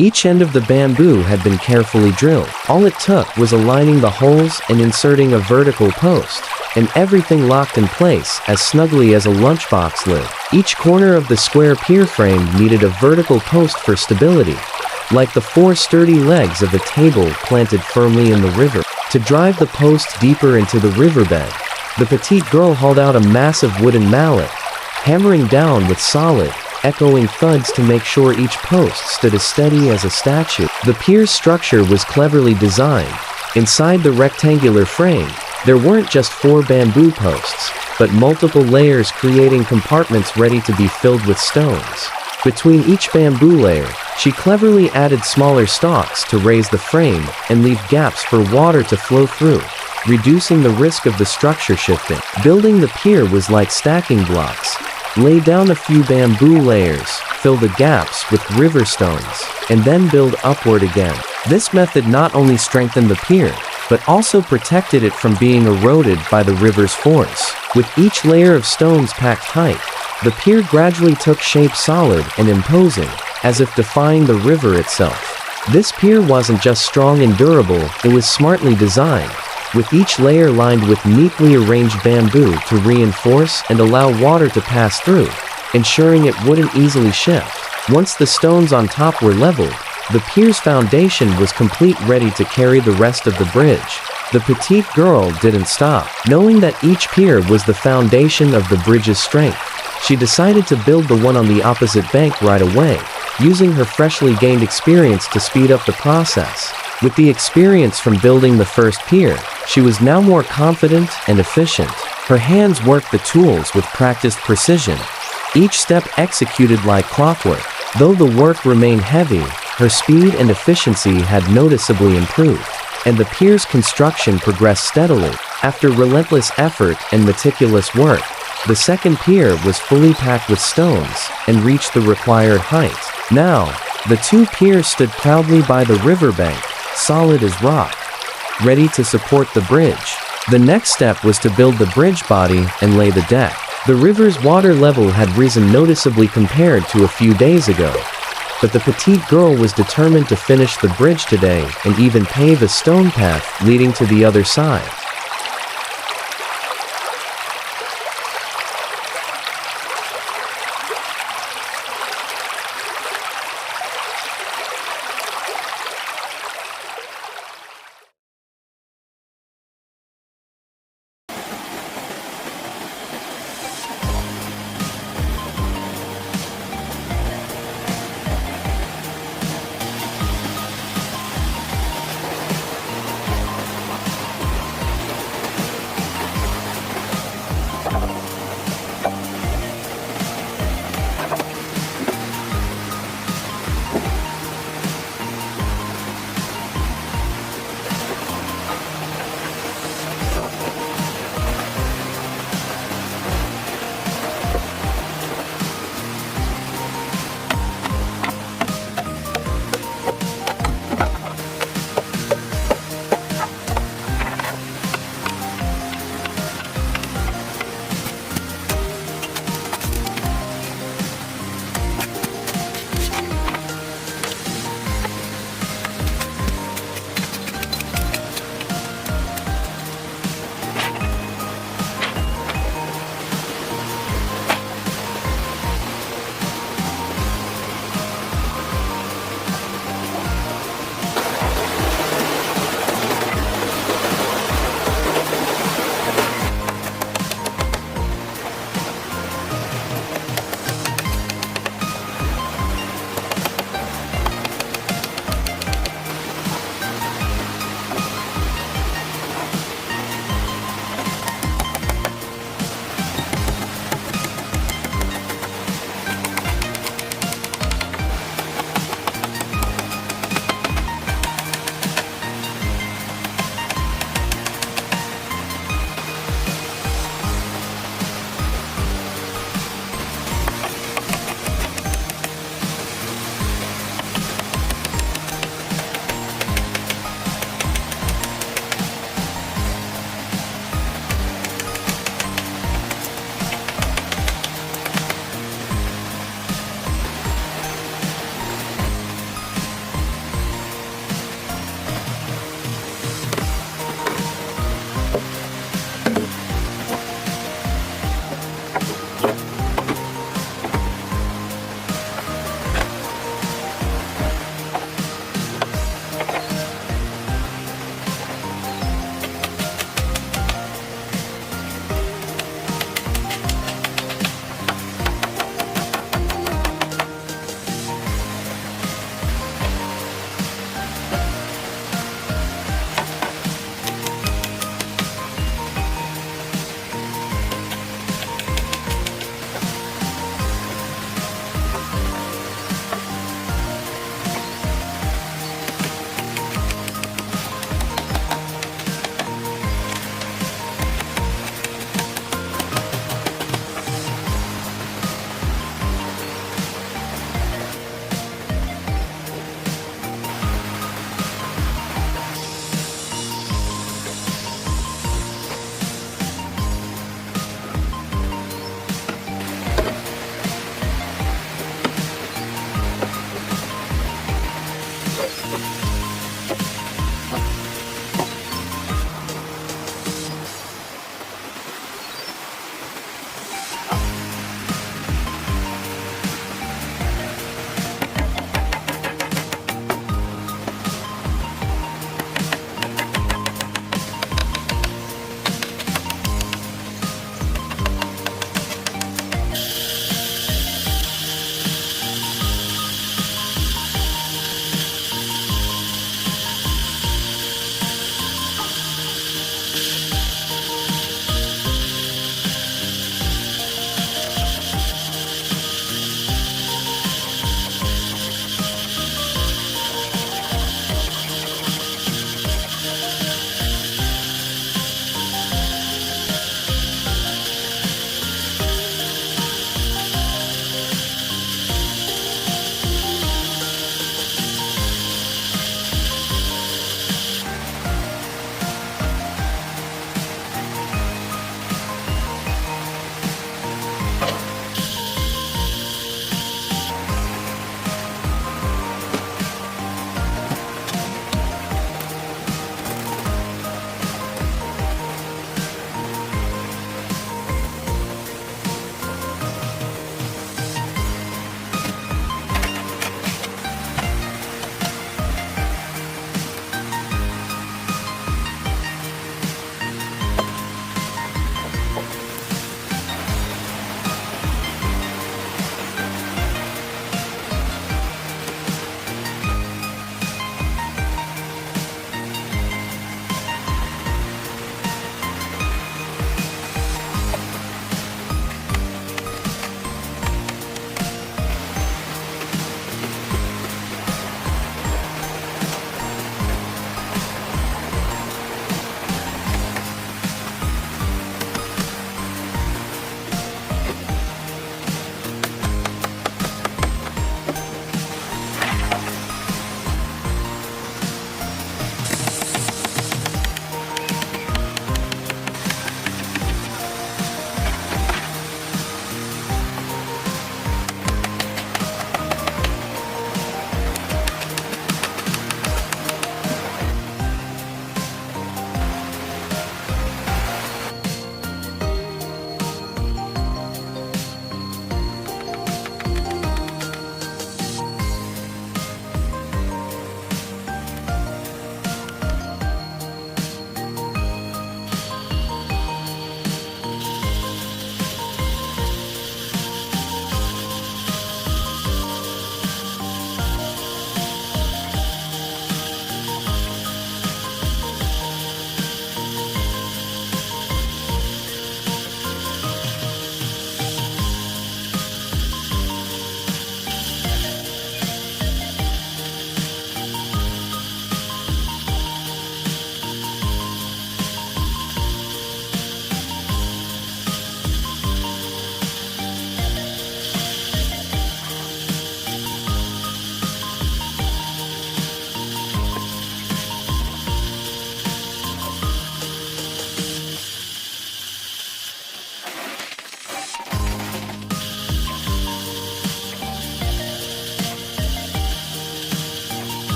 Each end of the bamboo had been carefully drilled. All it took was aligning the holes and inserting a vertical post, and everything locked in place as snugly as a lunchbox lid. Each corner of the square pier frame needed a vertical post for stability, like the 4 sturdy legs of a table planted firmly in the river. To drive the posts deeper into the riverbed, the petite girl hauled out a massive wooden mallet, hammering down with solid, echoing thuds to make sure each post stood as steady as a statue. The pier's structure was cleverly designed. Inside the rectangular frame, there weren't just 4 bamboo posts, but multiple layers creating compartments ready to be filled with stones. Between each bamboo layer, she cleverly added smaller stalks to raise the frame and leave gaps for water to flow through, reducing the risk of the structure shifting. Building the pier was like stacking blocks. Lay down a few bamboo layers, fill the gaps with river stones, and then build upward again. This method not only strengthened the pier, but also protected it from being eroded by the river's force. With each layer of stones packed tight, the pier gradually took shape, solid and imposing, as if defying the river itself. This pier wasn't just strong and durable, it was smartly designed, with each layer lined with neatly arranged bamboo to reinforce and allow water to pass through, ensuring it wouldn't easily shift. Once the stones on top were leveled, the pier's foundation was complete, ready to carry the rest of the bridge. The petite girl didn't stop. Knowing that each pier was the foundation of the bridge's strength, she decided to build the one on the opposite bank right away, using her freshly gained experience to speed up the process. With the experience from building the first pier, she was now more confident and efficient. Her hands worked the tools with practiced precision, each step executed like clockwork. Though the work remained heavy, her speed and efficiency had noticeably improved, and the pier's construction progressed steadily. After relentless effort and meticulous work, the second pier was fully packed with stones and reached the required height. Now, the 2 piers stood proudly by the riverbank, solid as rock, ready to support the bridge. The next step was to build the bridge body and lay the deck. The river's water level had risen noticeably compared to a few days ago, but the petite girl was determined to finish the bridge today and even pave a stone path leading to the other side.